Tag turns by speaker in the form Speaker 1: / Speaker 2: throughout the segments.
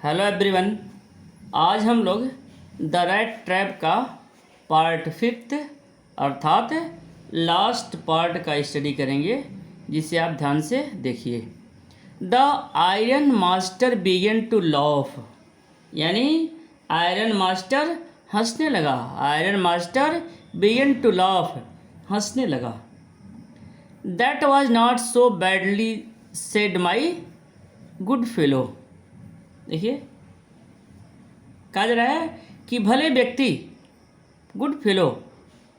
Speaker 1: Hello everyone. आज हम लोग द रैट ट्रैप का पार्ट 5 अर्थात लास्ट पार्ट का स्टडी करेंगे, जिसे आप ध्यान से देखिए। The iron master began to laugh, यानी आयरन मास्टर हंसने लगा। Iron master began to laugh, हंसने लगा। That was not so badly said my good fellow. देखिए, कहा जा रहा है कि भले व्यक्ति, गुड फेलो,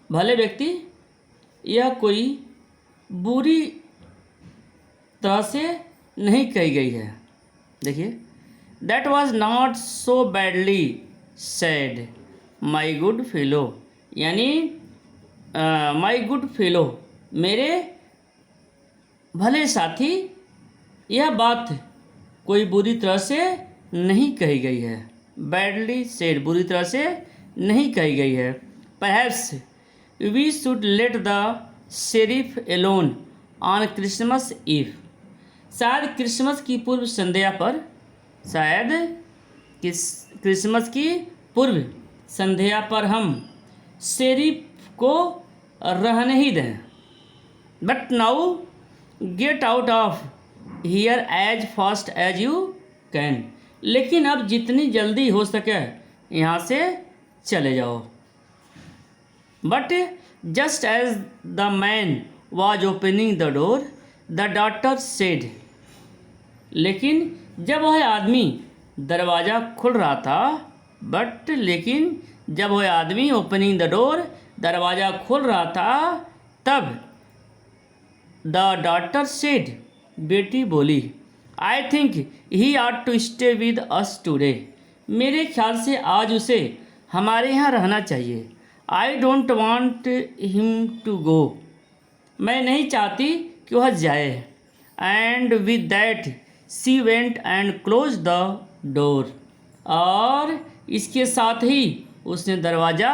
Speaker 1: भले व्यक्ति, यह कोई बुरी तरह से नहीं कही गई है। देखिए, that was not so badly said my good fellow, यानी माई गुड फेलो, मेरे भले साथी, यह बात कोई बुरी तरह से नहीं कही गई है। बैडली सेड, बुरी तरह से नहीं कही गई है। Perhaps we should let the sheriff alone on Christmas Eve, शायद क्रिसमस की पूर्व संध्या पर, शायद क्रिसमस की पूर्व संध्या पर हम शेरिफ को रहने ही दें। But now get out of here as fast as you can, लेकिन अब जितनी जल्दी हो सके यहाँ से चले जाओ। But just as the man was opening the door the daughter said, लेकिन जब वह आदमी दरवाज़ा खुल रहा था, लेकिन जब वह आदमी ओपनिंग द डोर, दरवाज़ा खोल रहा था, तब द डॉटर सेड, बेटी बोली, I think he ought to stay with us today, मेरे ख्याल से आज उसे हमारे यहाँ रहना चाहिए। I don't want him to go, मैं नहीं चाहती कि वह जाए। And with that she went and close the door, और इसके साथ ही उसने दरवाज़ा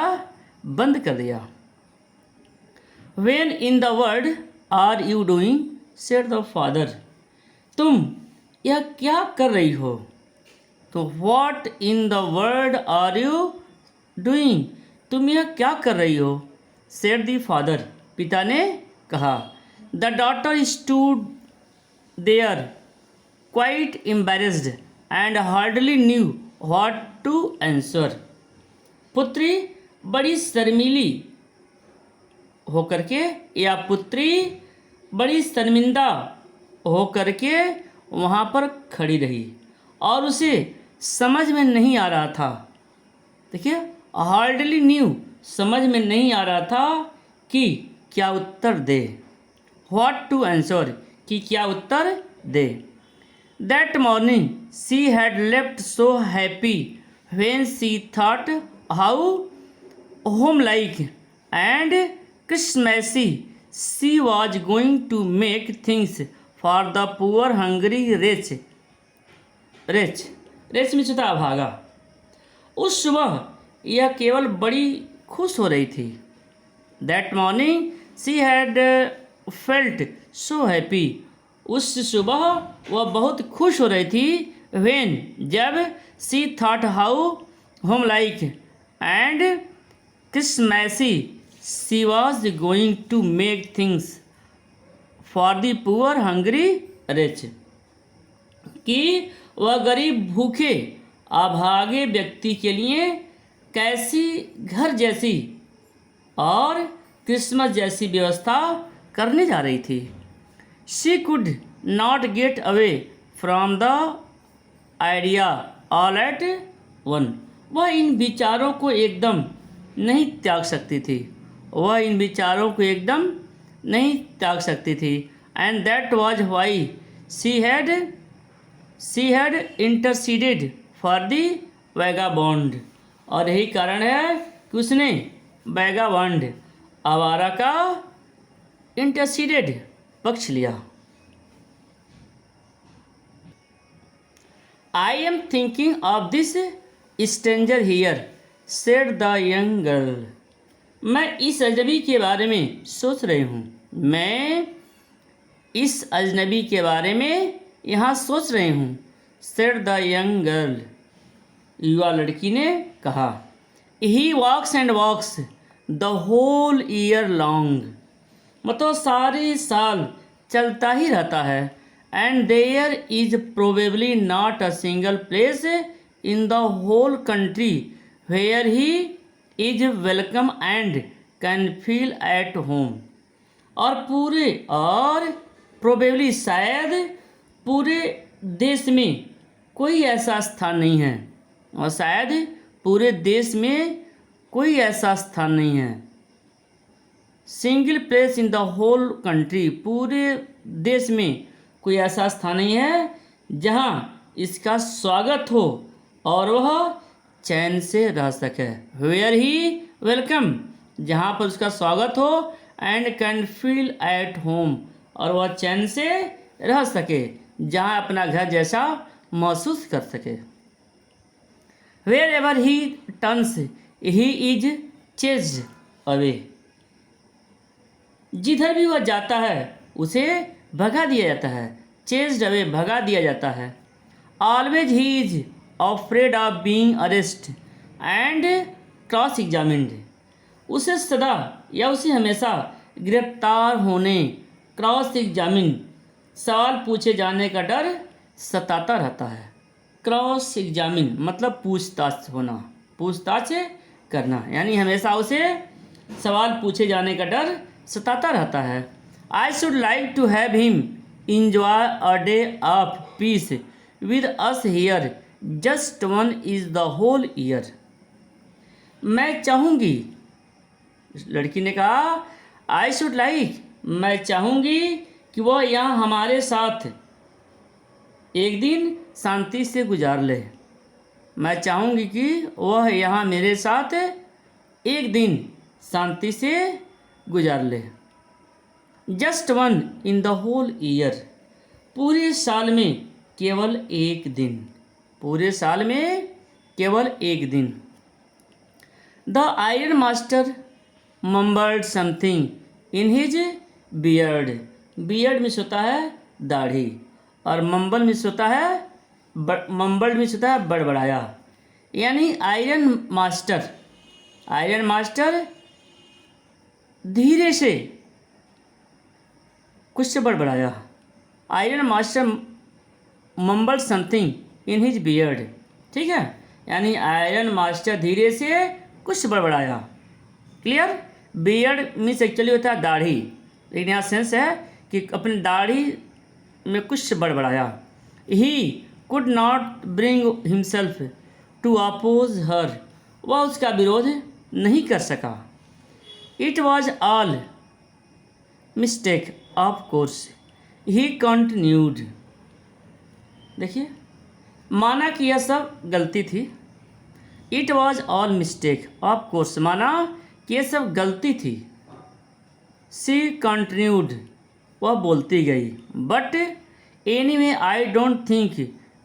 Speaker 1: बंद कर दिया। When in the world are you doing said the father, तुम यह क्या कर रही हो? तो what in the world are you doing, तुम यह क्या कर रही हो? सेड द फादर, पिता ने कहा। The daughter stood there quite embarrassed and hardly knew what to answer, पुत्री बड़ी शर्मीली होकर के, या पुत्री बड़ी शर्मिंदा होकर के वहाँ पर खड़ी रही और उसे समझ में नहीं आ रहा था। देखिए, हार्डली न्यू, समझ में नहीं आ रहा था कि क्या उत्तर दे। व्हाट टू आंसर, कि क्या उत्तर दे। That morning she had left so happy when she thought how home like and Christmassy she was going to make things for the poor hungry wretch में होता अभागा। उस सुबह यह केवल बड़ी खुश हो रही थी। That morning she had felt so happy, उस सुबह वह बहुत खुश हो रही थी। व्हेन, जब, she thought how home like and Christmassy she was going to make things for the poor hungry rich, कि वह गरीब भूखे अभागे व्यक्ति के लिए कैसी घर जैसी और क्रिसमस जैसी व्यवस्था करने जा रही थी। She could not get away from the idea all at one, वह इन विचारों को एकदम नहीं त्याग सकती थी। वह इन विचारों को एकदम नहीं त्याग सकती थी। And that was why she had interceded for the vagabond, और यही कारण है कि उसने वैगाबॉन्ड, आवारा का, इंटरसीडेड, पक्ष लिया। I am thinking of this stranger here said the young girl, मैं इस अजनबी के बारे में सोच रही हूँ। मैं इस अजनबी के बारे में यहाँ सोच रही हूँ। सेड द यंग गर्ल, युवा लड़की ने कहा। He walks and walks the whole year long, मतलब सारे साल चलता ही रहता है। And there is probably not a single place in the whole country where he is welcome and can feel at home. और प्रोबेबली शायद पूरे देश में कोई ऐसा स्थान नहीं है, और शायद पूरे देश में कोई ऐसा स्थान नहीं है, single place in the whole country, पूरे देश में कोई ऐसा स्थान नहीं है जहाँ इसका स्वागत हो और वह चैन से रह सके। वेयर ही वेलकम, जहाँ पर उसका स्वागत हो, and can feel at home, और वह चैन से रह सके, जहाँ अपना घर जैसा महसूस कर सके। Wherever he turns he is chased away, जिधर भी वह जाता है उसे भगा दिया जाता है। चेज्ड अवे, भगा दिया जाता है। Always he is afraid of being arrest and cross examined, उसे सदा या उसे हमेशा गिरफ्तार होने, क्रॉस एग्जामिन, सवाल पूछे जाने का डर सताता रहता है। क्रॉस एग्जामिन मतलब पूछताछ होना, पूछताछ करना, यानी हमेशा उसे सवाल पूछे जाने का डर सताता रहता है। I should like to have him enjoy a day of peace with us here, just one is the whole year. मैं चाहूँगी, लड़की ने कहा, आई शुड लाइक, मैं चाहूँगी कि वह यहाँ हमारे साथ एक दिन शांति से गुजार ले। मैं चाहूँगी कि वह यहाँ मेरे साथ एक दिन शांति से गुजार ले। Just one in the whole year, पूरे साल में केवल एक दिन, पूरे साल में केवल एक दिन। The iron master mumbled something in his beard, beard means होता है दाढ़ी, और मम्बल मीन्स होता है मम्बल्ड मीन्स होता है बड़बड़ाया। यानी आयरन मास्टर धीरे से कुछ से बड़बड़ाया। Iron master mumbled something in his beard, ठीक है, यानी आयरन मास्टर धीरे से कुछ बड़बड़ाया। क्लियर? बियर्ड मीन्स एक्चुअली होता है दाढ़ी, लेकिन यहाँ सेंस है कि अपनी दाढ़ी में कुछ बड़बड़ाया। He could not bring himself to oppose her, वह उसका विरोध नहीं कर सका। It was all mistake of course, he continued. देखिए, माना कि यह सब गलती थी। It was all mistake of course, माना कि यह सब गलती थी। सी कंटिन्यूड, वह बोलती गई। But anyway I don't think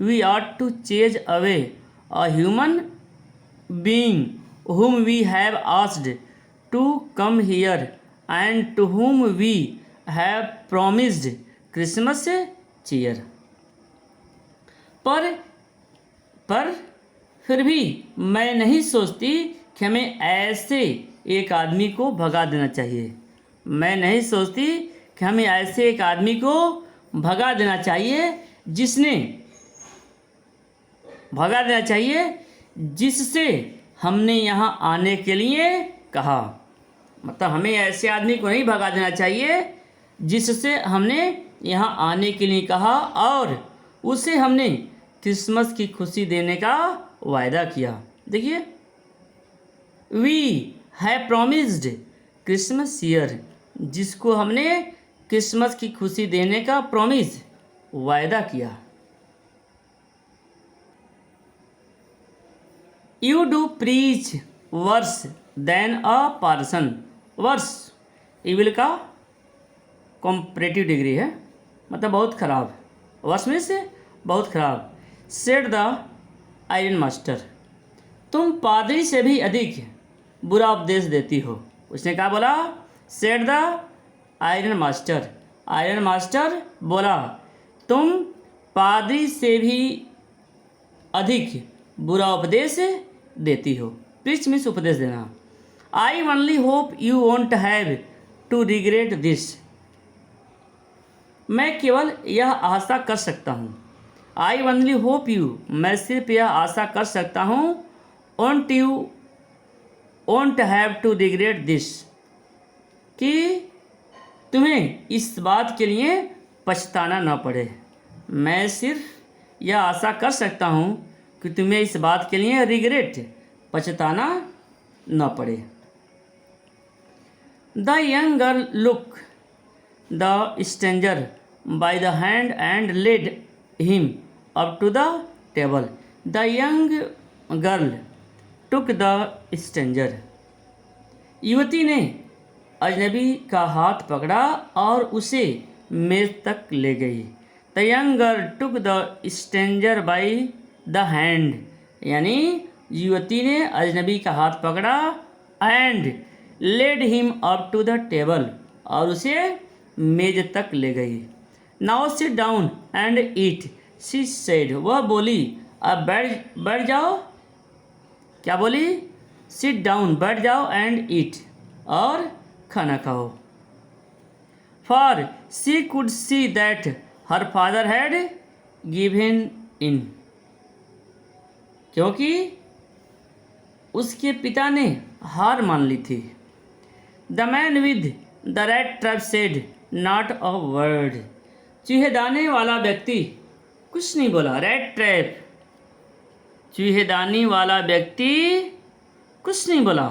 Speaker 1: we ought to chase away a human being whom we have asked to come here and to whom we have promised Christmas cheer। पर फिर भी मैं नहीं सोचती कि हमें ऐसे एक आदमी को भगा देना चाहिए। मैं नहीं सोचती कि हमें ऐसे एक आदमी को भगा देना चाहिए जिससे हमने यहाँ आने के लिए कहा। मतलब हमें ऐसे आदमी को नहीं भगा देना चाहिए जिससे हमने यहाँ आने के लिए कहा और उसे हमने क्रिसमस की खुशी देने का वायदा किया। देखिए, we have promised Christmas year, जिसको हमने क्रिसमस की खुशी देने का प्रॉमिस, वायदा किया। You do preach worse than a parson, worse evil का कॉम्परेटिव डिग्री है, मतलब बहुत खराब। वर्स में से बहुत खराब। सेड द आयरन मास्टर, तुम पादरी से भी अधिक बुरा उपदेश देती हो। उसने कहा, बोला, said the iron master, iron master बोला, तुम पादरी से भी अधिक बुरा उपदेश देती हो। प्रीच मीन्स उपदेश देना। I only hope you won't have to regret this. मैं केवल यह आशा कर सकता हूँ। आई ओनली होप यू, मैं सिर्फ यह आशा कर सकता हूँ, won't you won't have to regret this, कि तुम्हें इस बात के लिए पछताना न पड़े। मैं सिर्फ यह आशा कर सकता हूँ कि तुम्हें इस बात के लिए रिग्रेट, पछताना न पड़े। The young girl look the stranger by the hand and led him up to the table. The young girl took the stranger. युवती ने अजनबी का हाथ पकड़ा और उसे मेज तक ले गई। The young girl took the stranger by the hand, यानी युवती ने अजनबी का हाथ पकड़ा and led him up to the table, और उसे मेज तक ले गई। Now sit down and eat, she said. वह बोली, अब बैठ जाओ। क्या बोली? सिट डाउन, बैठ जाओ, एंड ईट, और खाना खाओ। For she could see that her father had given in, क्योंकि उसके पिता ने हार मान ली थी। The man with the rat trap said not a word. चूहेदानी वाला व्यक्ति कुछ नहीं बोला। रेड ट्रैप, चूहेदानी वाला व्यक्ति कुछ नहीं बोला।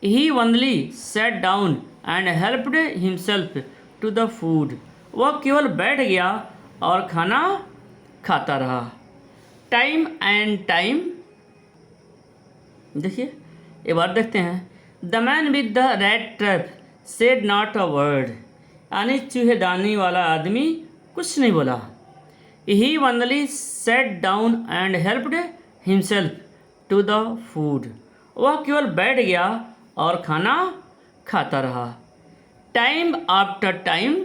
Speaker 1: He only sat down and helped himself to the food. वह केवल बैठ गया और खाना खाता रहा। टाइम एंड टाइम, देखिए एक बार देखते हैं। The man with the rat trap said not a word, यानी चूहेदानी वाला आदमी कुछ नहीं बोला। He only sat down and helped himself to the food. वह केवल बैठ गया और खाना खाता रहा। Time after time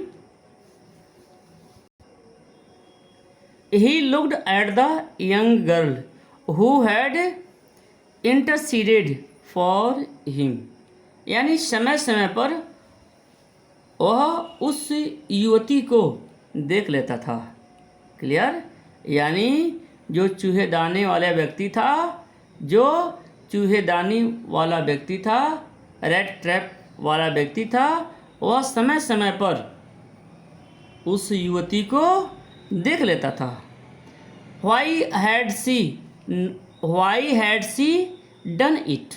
Speaker 1: he looked at the young girl who had interceded for him, यानी समय समय पर वह उस युवती को देख लेता था। क्लियर? यानी जो चूहेदानी वाला व्यक्ति था, जो चूहेदानी वाला व्यक्ति था, रेड ट्रैप वाला व्यक्ति था, वह समय समय पर उस युवती को देख लेता था। Why had she done it?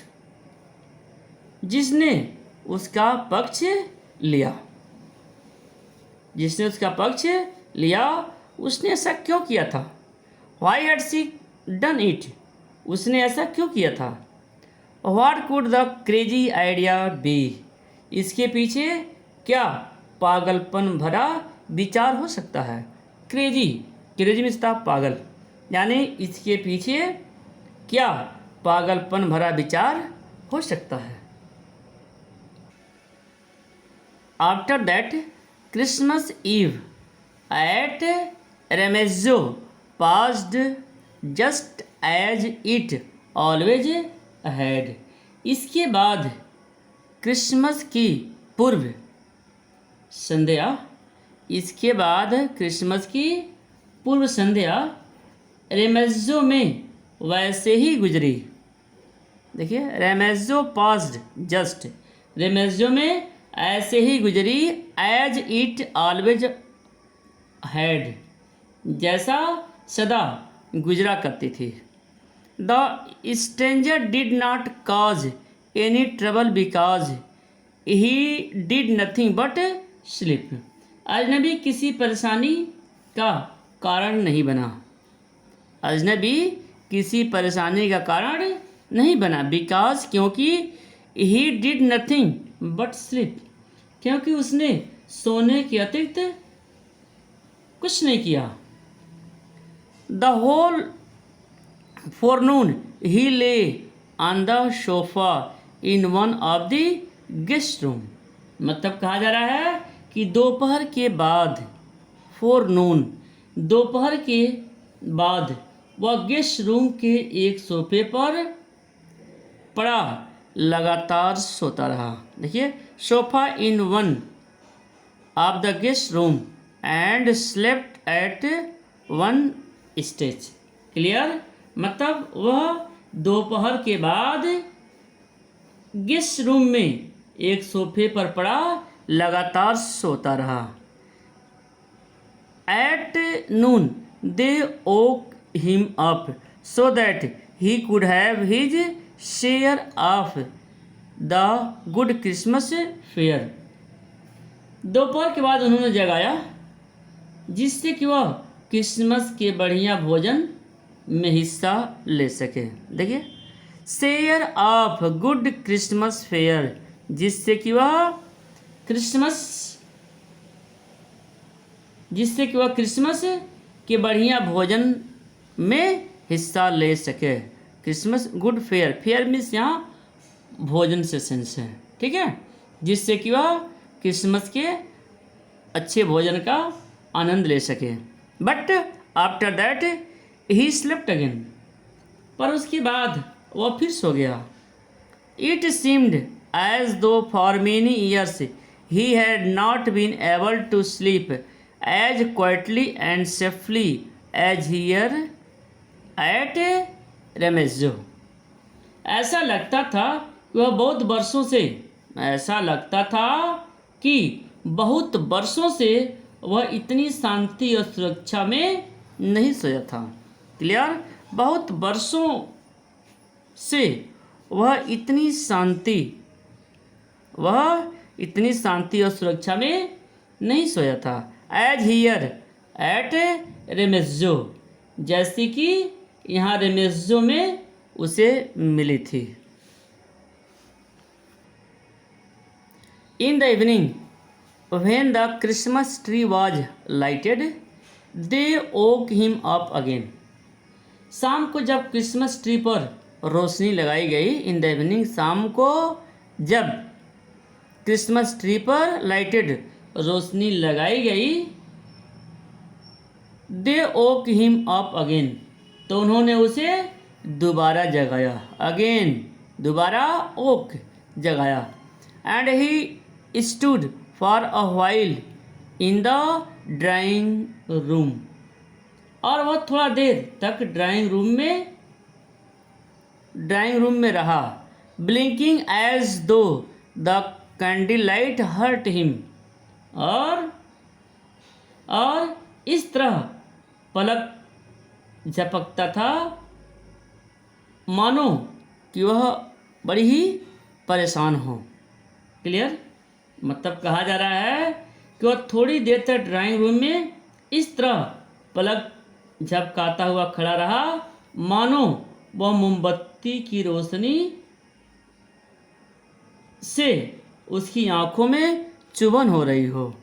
Speaker 1: जिसने उसका पक्ष लिया, जिसने उसका पक्ष लिया, उसने ऐसा क्यों किया था? Why had she done it? उसने ऐसा क्यों किया था? What could the crazy idea be? इसके पीछे क्या पागलपन भरा विचार हो सकता है? क्रेजी, क्रेजी मीन्स था पागल, यानी इसके पीछे क्या पागलपन भरा विचार हो सकता है। After that Christmas Eve at Ramsjo passed just as it always had. इसके बाद क्रिसमस की पूर्व संध्या, इसके बाद क्रिसमस की पूर्व संध्या रेमेजो में वैसे ही गुजरी। देखिए, रेमेजो पास्ड जस्ट, रेमेजो में ऐसे ही गुजरी। एज इट ऑलवेज हैड, जैसा सदा गुजरा करती थी। The stranger did not cause any trouble because he did nothing but sleep. अजनबी किसी परेशानी का कारण नहीं बना। अजनबी किसी परेशानी का कारण नहीं बना। बिकॉज, क्योंकि he did nothing but sleep, क्योंकि उसने सोने के अतिरिक्त कुछ नहीं किया। The whole forenoon he lay on the sofa in one of the guest room। मतलब कहा जा रहा है कि दोपहर के बाद, forenoon, दोपहर के बाद वह गेस्ट रूम के एक सोफे पर पड़ा लगातार सोता रहा। देखिए, sofa in one of the guest room and slept at one stage. Clear? मतलब वह दोपहर के बाद गेस्ट रूम में एक सोफे पर पड़ा लगातार सोता रहा। At noon they woke him up so that he could have his share of the good Christmas fare. दोपहर के बाद उन्होंने जगाया जिससे कि वह क्रिसमस के बढ़िया भोजन में हिस्सा ले सके। देखिए, share of good Christmas fair, जिससे कि वह क्रिसमस के बढ़िया भोजन में हिस्सा ले सके। Christmas good fair, fair means यहाँ भोजन से सेंस है, ठीक है, जिससे कि वह क्रिसमस के अच्छे भोजन का आनंद ले सके। But after that he slept again, पर उसके बाद वह फिर सो गया। It seemed as though for many years he had not been able to sleep as quietly and safely as here at Ramsjo. ऐसा लगता था कि बहुत वर्षों से वह इतनी शांति और सुरक्षा में नहीं सोया था। क्लियर? बहुत वर्षों से वह इतनी शांति और सुरक्षा में नहीं सोया था। एज हियर एट रेमेजो, जैसे कि यहाँ रेमेजो में उसे मिली थी। In the evening when the Christmas tree was lighted they woke him up again. शाम को जब क्रिसमस ट्री पर रोशनी लगाई गई, इन द इवनिंग, शाम को जब क्रिसमस ट्री पर लाइटेड रोशनी लगाई गई, they woke him up again, तो उन्होंने उसे दोबारा जगाया। अगेन, दोबारा ओक, जगाया। And he stood for a while in the drawing room, और वह थोड़ा देर तक ड्राइंग रूम में रहा। Blinking as though the candle light hurt him, और इस तरह पलक झपकता था मानो कि वह बड़ी ही परेशान हो। क्लियर? मतलब कहा जा रहा है कि वह थोड़ी देर तक ड्राइंग रूम में इस तरह पलक झपकाता हुआ खड़ा रहा मानो वह मोमबत्ती की रोशनी से उसकी आंखों में चुभन हो रही हो।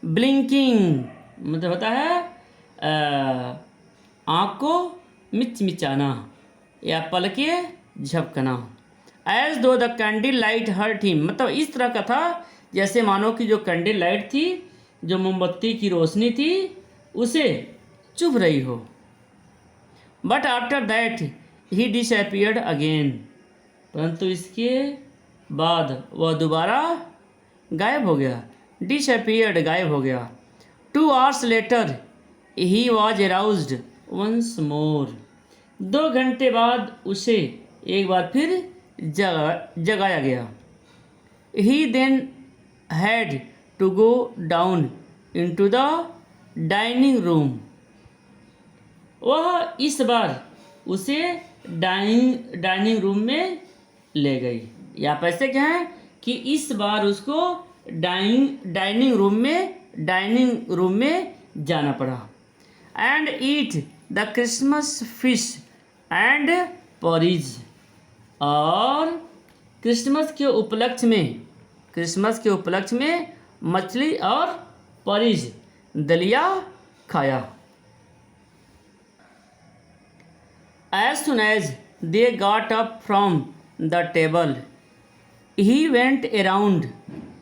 Speaker 1: ब्लिंकिंग मतलब होता है आँख को मिचमिचाना या पलके झपकना। As though the candle light hurt him, मतलब इस तरह का था जैसे मानो कि जो कैंडल लाइट थी, जो मोमबत्ती की रोशनी थी, उसे चुभ रही हो। But after that he disappeared again, परंतु इसके बाद वह दोबारा गायब हो गया। डिसअपियर्ड, गायब हो गया। 2 hours later he was aroused once more, 2 घंटे बाद उसे एक बार फिर जगाया गया। He then had to go down into the dining room, वह इस बार उसे डाइनिंग रूम में ले गई। या पैसे क्या है कि इस बार उसको डाइनिंग रूम में जाना पड़ा। And eat the Christmas fish and porridge, और क्रिसमस के उपलक्ष्य में मछली और पॉरीज, दलिया खाया। As soon as they got up from the table, he went around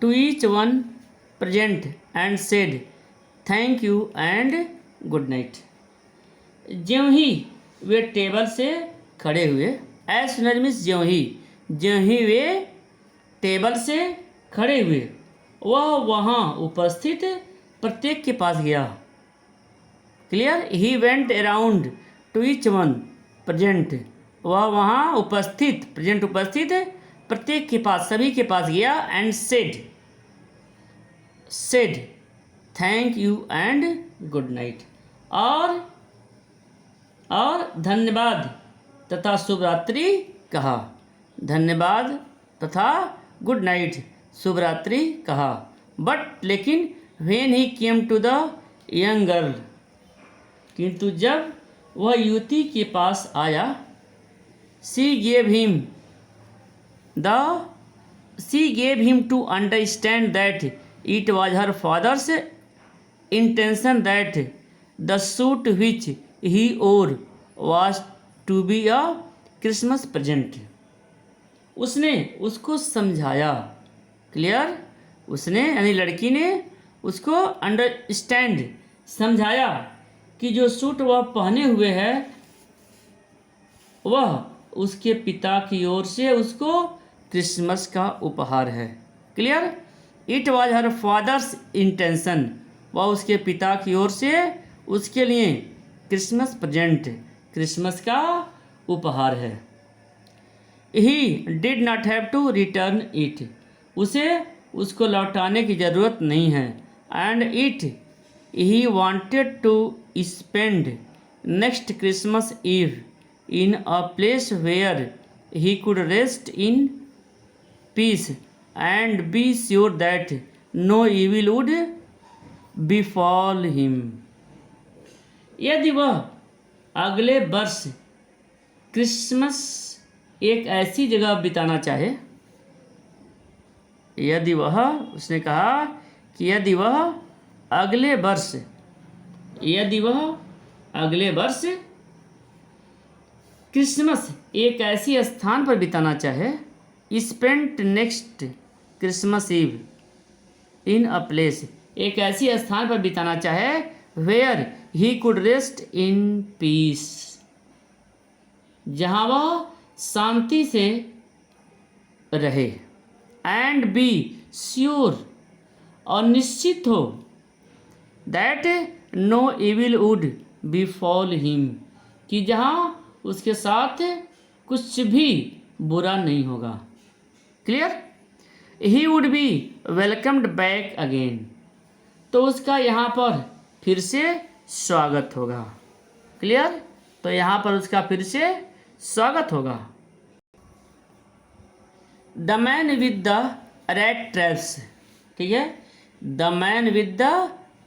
Speaker 1: to each one present and said, "Thank you and good night." ज्यों ही वे table से खड़े हुए। एज सुन एज मीन्स ज्यों ही वे टेबल से खड़े हुए, वह वहाँ उपस्थित प्रत्येक के पास गया। Clear? He went around two each one present, वह वहाँ उपस्थित, प्रेजेंट उपस्थित प्रत्येक के पास, सभी के पास गया। And said thank you and good night, और धन्यवाद तथा शुभ रात्रि कहा। धन्यवाद तथा गुड नाइट, शुभ रात्रि कहा। बट लेकिन when he came to the young girl, किंतु जब वह युवती के पास आया, she gave him to understand that it was her father's intention that the suit which he wore was to be a Christmas present. उसने उसको समझाया। क्लियर? उसने यानी लड़की ने उसको अंडरस्टैंड समझाया कि जो सूट वह पहने हुए है वह उसके पिता की ओर से उसको क्रिसमस का उपहार है। Clear? It was her father's intention, वह उसके पिता की ओर से उसके लिए क्रिसमस प्रेजेंट, क्रिसमस का उपहार है। He did not have to return it, उसे उसको लौटाने की ज़रूरत नहीं है। And it he wanted to spend next Christmas Eve in a place where he could rest in peace and be sure that no evil would befall him. यदि वह अगले वर्ष क्रिसमस एक ऐसी जगह बिताना चाहे, यदि वह, उसने कहा कि यदि वह अगले वर्ष क्रिसमस एक ऐसी स्थान पर बिताना चाहे, spent next Christmas Eve in a place, एक ऐसी स्थान पर बिताना चाहे where he could rest in peace, जहाँ वह शांति से रहे। एंड बी श्योर, और निश्चित हो, that no evil would befall him, कि जहाँ उसके साथ कुछ भी बुरा नहीं होगा। Clear? He would be welcomed back again, तो उसका यहाँ पर फिर से स्वागत होगा। क्लियर? तो यहाँ पर उसका फिर से स्वागत होगा। The man with the red traps, ठीक है, the man with the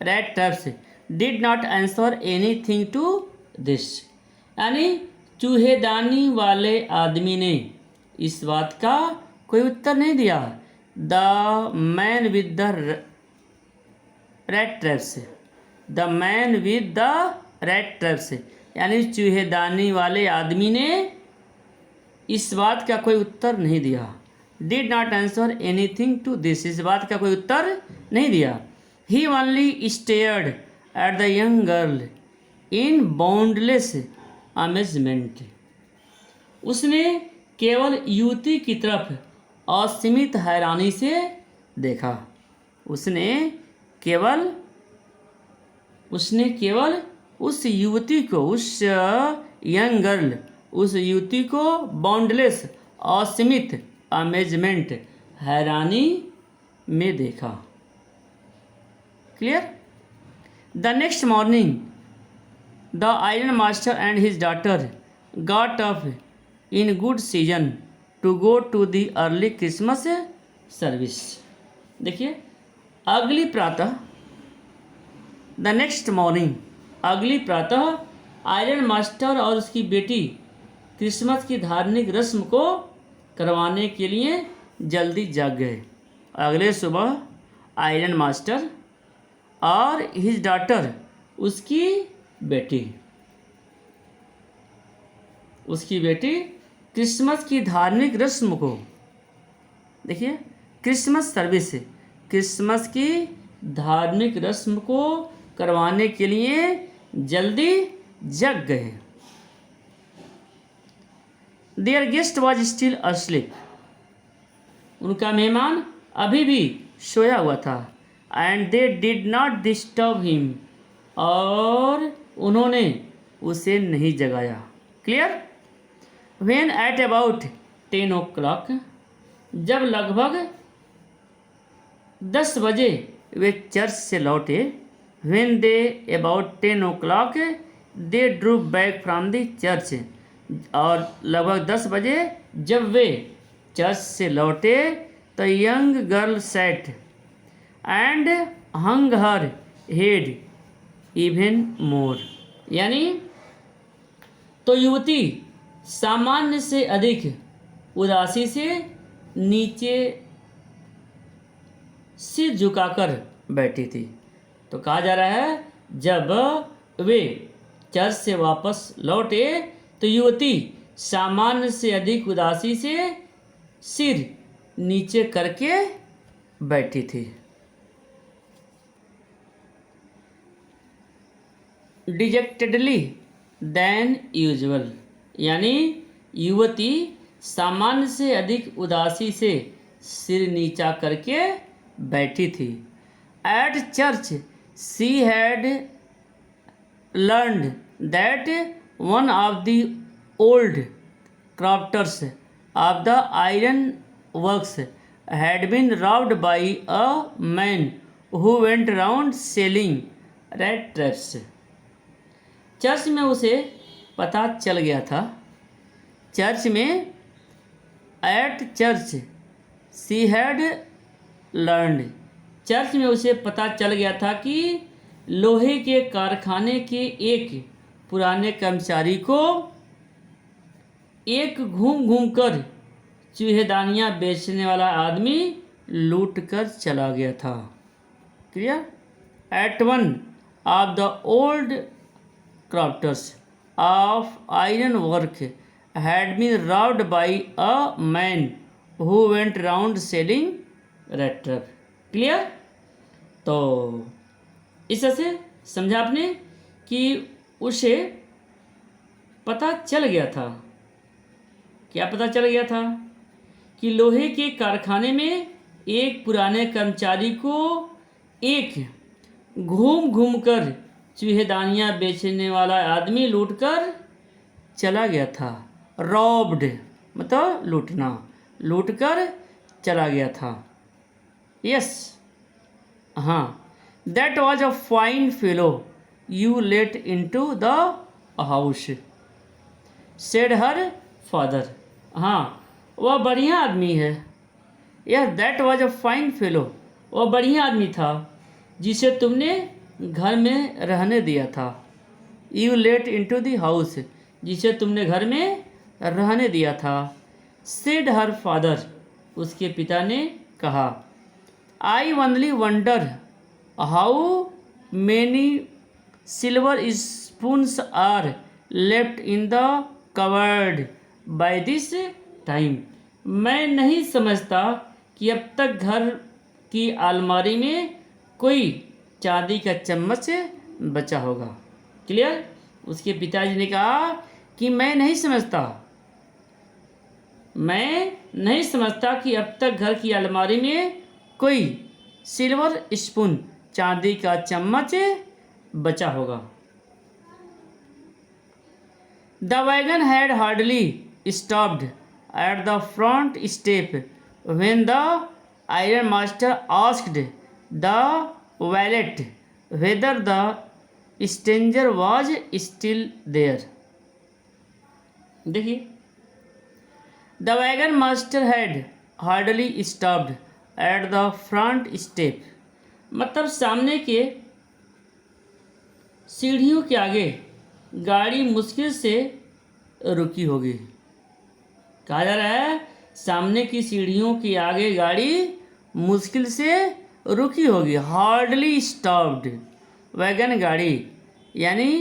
Speaker 1: red traps did not answer anything to this, यानी चूहेदानी वाले आदमी ने इस बात का कोई उत्तर नहीं दिया। The man with the red traps, the man with the red traps, यानी चूहेदानी वाले आदमी ने इस बात का कोई उत्तर नहीं दिया। Did not answer anything to this, इस बात का कोई उत्तर नहीं दिया। He only stared at the young girl in boundless amazement, उसने केवल युवती की तरफ असीमित हैरानी से देखा। उसने केवल उस युवती को, उस यंग गर्ल, उस युवती को बाउंडलेस असीमित अमेजमेंट, हैरानी में देखा। Clear? The next morning the iron master and his daughter got up in good season to go to the early Christmas service. देखिए, अगली प्रातः, द नेक्स्ट मॉर्निंग, अगली प्रातः आयरन मास्टर और उसकी बेटी क्रिसमस की धार्मिक रस्म को करवाने के लिए जल्दी जाग गए। अगले सुबह आयरन मास्टर और हिज डॉटर, उसकी बेटी क्रिसमस की धार्मिक रस्म को, देखिए, क्रिसमस सर्विस, क्रिसमस की धार्मिक रस्म को करवाने के लिए जल्दी जग गए। There guest was still asleep, उनका मेहमान अभी भी सोया हुआ था। And they did not disturb him, और उन्होंने उसे नहीं जगाया। Clear. When at about 10 o'clock, जब लगभग 10 बजे वे चर्च से लौटे। When they about 10 o'clock they Drew back from the church, और लगभग 10 बजे जब वे चर्च से लौटे तो young girl set and hung her head even more, यानी तो युवती सामान्य से अधिक उदासी से नीचे सिर झुकाकर बैठी थी। तो कहा जा रहा है जब वे चर्च से वापस लौटे तो युवती सामान्य से अधिक उदासी से सिर नीचे करके बैठी थी। डिजेक्टेडली देन यूजुअल, यानी युवती सामान्य से अधिक उदासी से सिर नीचा करके बैठी थी। At church she had learned that one of the old crafters of the iron works had been robbed by a man who went round selling red traps. Church में उसे पता चल गया था, चर्च में at church she had learned, church में उसे पता चल गया था कि लोहे के कारखाने के एक पुराने कर्मचारी को एक घूम घूम कर चूहेदानियाँ बेचने वाला आदमी लूट कर चला गया था। Clear. At one of the old crafters of iron work had been robbed by a man who went round selling red trap. Clear. तो इस तरह से समझा आपने कि उसे पता चल गया था, क्या पता चल गया था कि लोहे के कारखाने में एक पुराने कर्मचारी को एक घूम घूम कर चूहेदानियाँ बेचने वाला आदमी लूटकर चला गया था। रॉब्ड मतलब लूटना, लूटकर चला गया था। यस, हाँ। That was a fine fellow you let into the house said her father. हाँ, वह बढ़िया आदमी है। Yes, that was a fine fellow, वह बढ़िया आदमी था जिसे तुमने घर में रहने दिया था। You let into the house, जिसे तुमने घर में रहने दिया था। सेड हर फादर, उसके पिता ने कहा। I only wonder how many silver spoons are left in the cupboard by this time. मैं नहीं समझता कि अब तक घर की अलमारी में कोई चांदी का चम्मच बचा होगा। क्लियर। उसके पिताजी ने कहा कि मैं नहीं समझता कि अब तक घर की अलमारी में कोई सिल्वर स्पून चांदी का चम्मच बचा होगा। The wagon had hardly stopped at the front step when the iron master asked the valet whether the stranger was still there. देखिए, the wagon master had hardly stopped at the front step, मतलब सामने के सीढ़ियों के आगे गाड़ी मुश्किल से रुकी होगी। कहा जा रहा है सामने की सीढ़ियों के आगे गाड़ी मुश्किल से रुकी होगी। हार्डली स्टॉप्ड, वैगन गाड़ी, यानी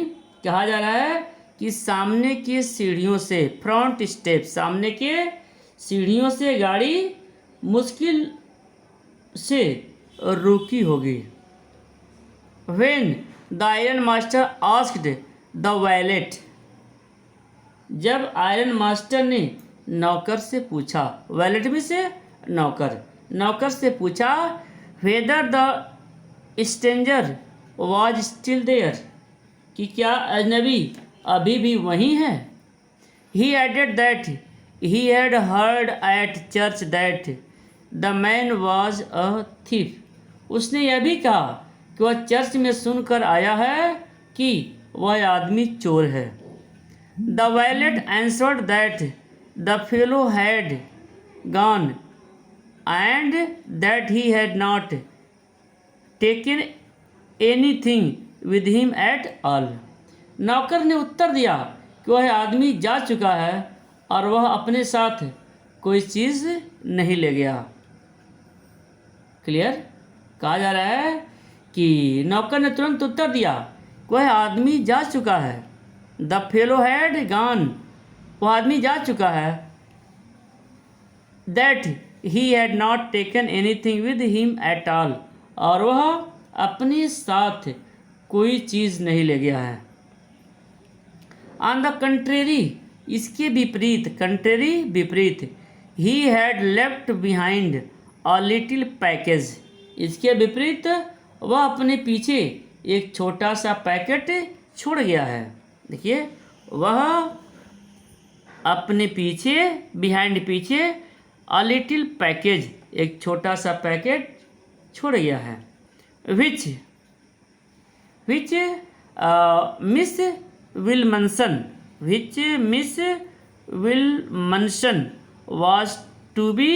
Speaker 1: कहा जा रहा है कि सामने के सीढ़ियों से, फ्रंट स्टेप, सामने के सीढ़ियों से गाड़ी मुश्किल से रुकी होगी। When the iron master asked the wallet, जब आयरन मास्टर ने नौकर से पूछा, वैलेट में से नौकर, नौकर से पूछा whether the stranger was still there, कि क्या अजनबी अभी भी वहीं है। He added that he had heard at church that the man was a thief, उसने यह भी कहा कि वह चर्च में सुनकर आया है कि वह आदमी चोर है। The wallet answered that the fellow had gone and that he had not taken anything with him at all, नौकर ने उत्तर दिया कि वह आदमी जा चुका है और वह अपने साथ कोई चीज़ नहीं ले गया। क्लियर? कहा जा रहा है कि नौकर ने तुरंत उत्तर दिया कि वह आदमी जा चुका है। द फेलो हैड गॉन, वह आदमी जा चुका है। That he had not taken anything with him at all, और वह अपने साथ कोई चीज़ नहीं ले गया है। ऑन द कंट्रेरी, इसके विपरीत, कंट्रेरी विपरीत, he had left behind a little package, इसके विपरीत वह अपने पीछे एक छोटा सा पैकेट छोड़ गया है। देखिए, वह अपने पीछे, बिहाइंड पीछे, अ लिटिल पैकेज, एक छोटा सा पैकेट छोड़ गया है। विच miss विल्मनसन, which Miss Wilmanson was to be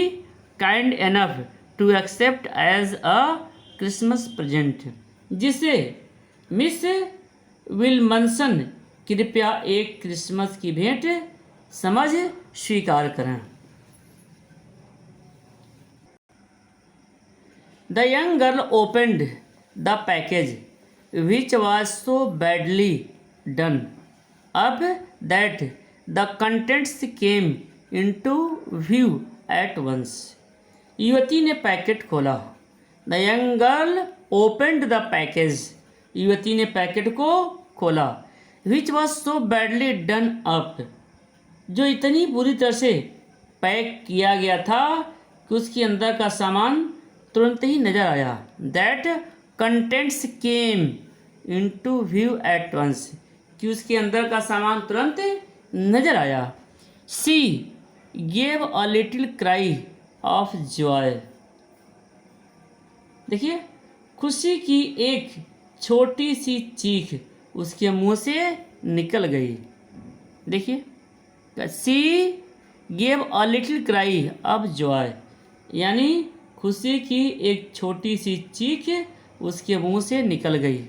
Speaker 1: kind enough to accept as a Christmas present, जिसे मिस विल्मनसन कृपया एक क्रिसमस की भेंट समझ स्वीकार करें। The young girl opened the package which was so badly done up that the contents came into view at once, युवती ने पैकेट खोला। The young girl opened the package, युवती ने पैकेट को खोला। Which was so badly done up, जो इतनी बुरी तरह से पैक किया गया था कि उसके अंदर का सामान तुरंत ही नजर आया। That contents came into view at once, कि उसके अंदर का सामान तुरंत नजर आया। She gave a little cry of joy, देखिए, खुशी की एक छोटी सी चीख उसके मुंह से निकल गई। देखिए, सी gave a little cry of Joy, यानी खुशी की एक छोटी सी चीख उसके मुंह से निकल गई।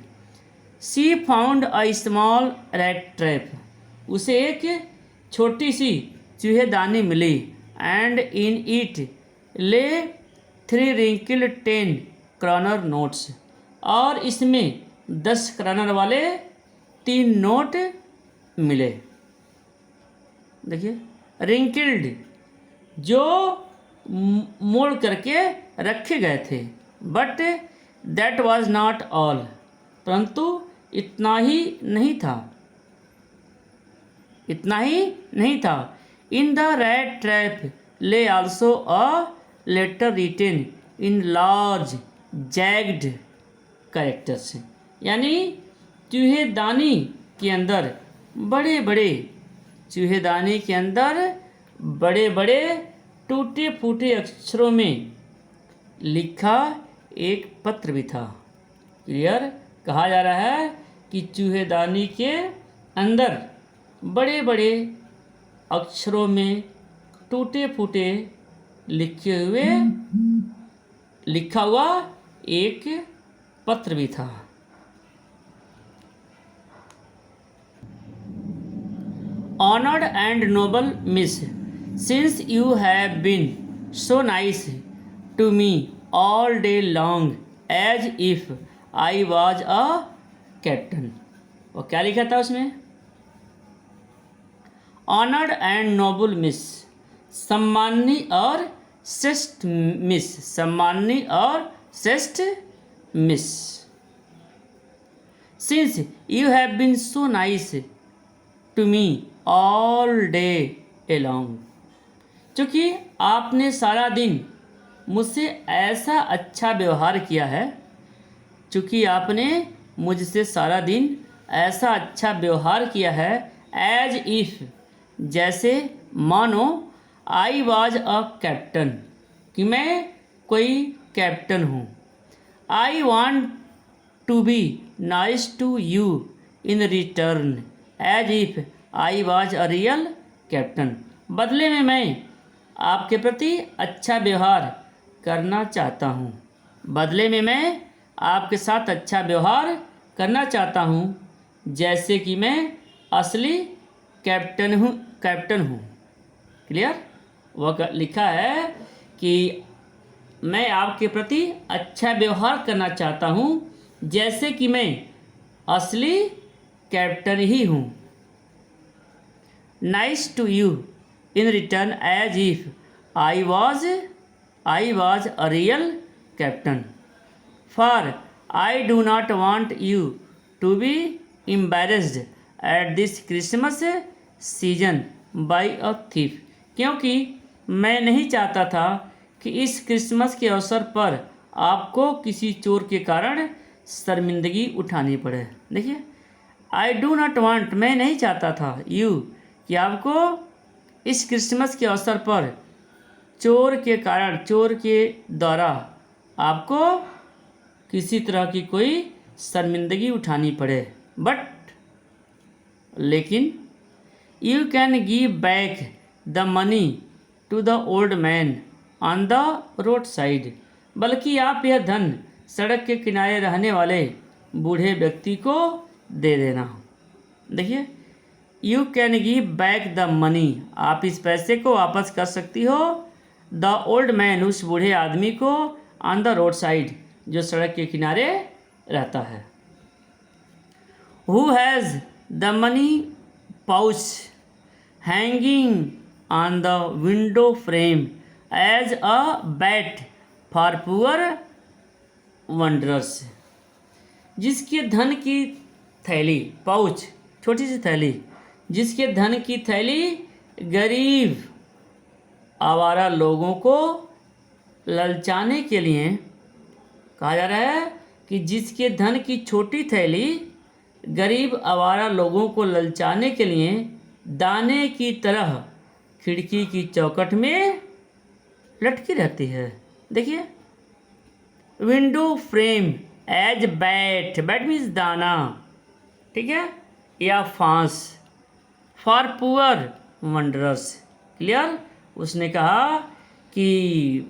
Speaker 1: She found a small rat trap, उसे एक छोटी सी चूहेदानी मिली। एंड इन इट ले 3 रिंकल्ड 10 क्रॉनर नोट्स, और इसमें 10 क्रॉनर वाले 3 नोट मिले। देखिए, रिंकल्ड जो मोड़ करके रखे गए थे। But that was not all, परंतु इतना ही नहीं था, इतना ही नहीं था। In the rat trap lay also a letter written in large jagged characters, यानी चूहेदानी के अंदर बड़े बड़े, चूहेदानी के अंदर बड़े बड़े टूटे फूटे अक्षरों में लिखा एक पत्र भी था। क्लियर? कहा जा रहा है कि चूहेदानी के अंदर बड़े बड़े अक्षरों में टूटे फूटे लिखा हुआ एक पत्र भी था। Honored and noble miss, since you have been so nice to me all day long as if I was a captain, और क्या लिखा था उसमें? ऑनर्ड एंड नोबल मिस, सम्मानी और श्रेष्ठ मिस, सम्मानी और श्रेष्ठ miss. Since you have been so nice to me all day a long, चूँकि आपने सारा दिन मुझसे ऐसा अच्छा व्यवहार किया है, चूँकि आपने मुझसे सारा दिन ऐसा अच्छा व्यवहार किया है, एज इफ़ जैसे मानो, आई वॉज अ कैप्टन कि मैं कोई कैप्टन हूँ। I want to be nice to you in return as if I was a real captain. बदले में मैं आपके प्रति अच्छा व्यवहार करना चाहता हूँ। बदले में मैं आपके साथ अच्छा व्यवहार करना चाहता हूँ, जैसे कि मैं असली कैप्टन हूँ। क्लियर? वह लिखा है कि मैं आपके प्रति अच्छा व्यवहार करना चाहता हूँ, जैसे कि मैं असली कैप्टन ही हूँ। Nice to you in return as if I was a real captain. For I do not want you to be embarrassed at this Christmas season by a thief. क्योंकि मैं नहीं चाहता था कि इस क्रिसमस के अवसर पर आपको किसी चोर के कारण शर्मिंदगी उठानी पड़े। देखिए, आई डू नॉट वांट, मैं नहीं चाहता था, यू कि आपको इस क्रिसमस के अवसर पर चोर के द्वारा आपको किसी तरह की कोई शर्मिंदगी उठानी पड़े। बट लेकिन you can give back the money to the old man on the roadside. बल्कि आप यह धन सड़क के किनारे रहने वाले बूढ़े व्यक्ति को दे देना। देखिए, you can give back the money, आप इस पैसे को वापस कर सकती हो। द ओल्ड मैन, उस बूढ़े आदमी को, ऑन द रोड साइड, जो सड़क के किनारे रहता है। Who has the money pouch hanging on the window frame as a bait for poor wanderers. जिसके धन की थैली, पाउच, छोटी सी थैली, जिसके धन की थैली गरीब आवारा लोगों को ललचाने के लिए, कहा जा रहा है कि जिसके धन की छोटी थैली गरीब आवारा लोगों को ललचाने के लिए दाने की तरह खिड़की की चौखट में लटकी रहती है। देखिए, window frame as bait, bait means दाना, ठीक है, या फांस, फॉर पुअर वंडरर्स। क्लियर? उसने कहा कि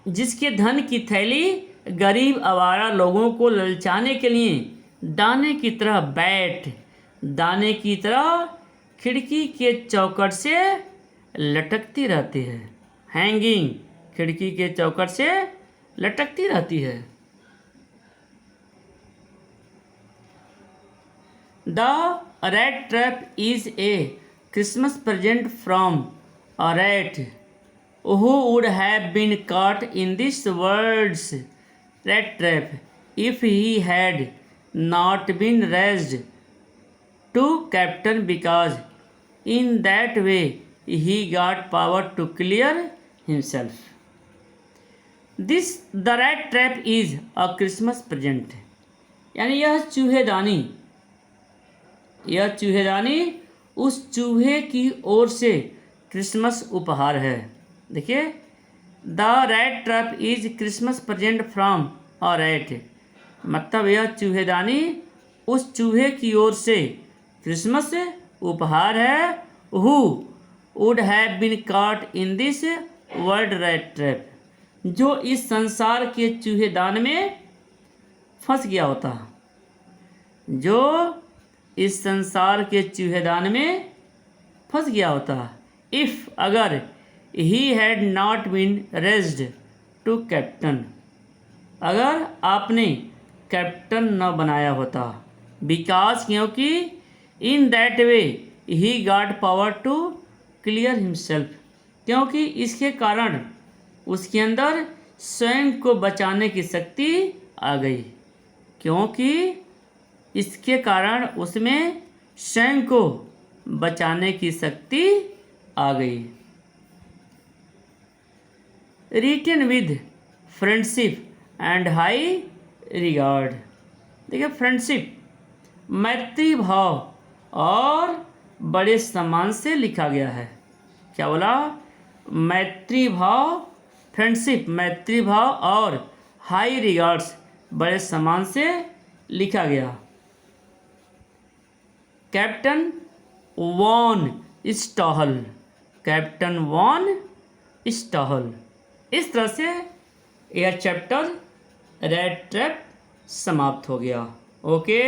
Speaker 1: जिसके धन की थैली गरीब आवारा लोगों को ललचाने के लिए दाने की तरह बैट, दाने की तरह खिड़की के चौखट से लटकती रहती है। हैंगिंग, खिड़की के चौखट से लटकती रहती है। The rat trap is a Christmas present from a rat who would have been caught in this world's rat trap if he had not been raised to captain, because in that way he got power to clear himself. The rat trap is a Christmas present, यानी यह चूहेदानी उस चूहे की ओर से Christmas उपहार है। देखिए, the rat trap is Christmas present from a rat, मतलब यह चूहेदानी उस चूहे की ओर से क्रिसमस उपहार है। Who would have been caught in this world rat trap, जो इस संसार के चूहेदान में फंस गया होता, जो इस संसार के चूहेदान में फंस गया होता। इफ़, अगर, he had not been raised to captain, अगर आपने कैप्टन न बनाया होता। बिकॉज, क्योंकि, in that way he got power to clear himself, क्योंकि इसके कारण उसके अंदर स्वयं को बचाने की शक्ति आ गई। क्योंकि इसके कारण उसमें स्वयं को बचाने की शक्ति आ गई। Written with friendship and high regard. देखिए फ्रेंडशिप मैत्री भाव और बड़े सम्मान से लिखा गया है। क्या बोला? मैत्री भाव, फ्रेंडशिप मैत्री भाव और हाई रिगार्ड्स बड़े सम्मान से लिखा गया। Captain von Stahle, Captain von Stahle. इस तरह से यह चैप्टर रेड ट्रैप समाप्त हो गया। ओके।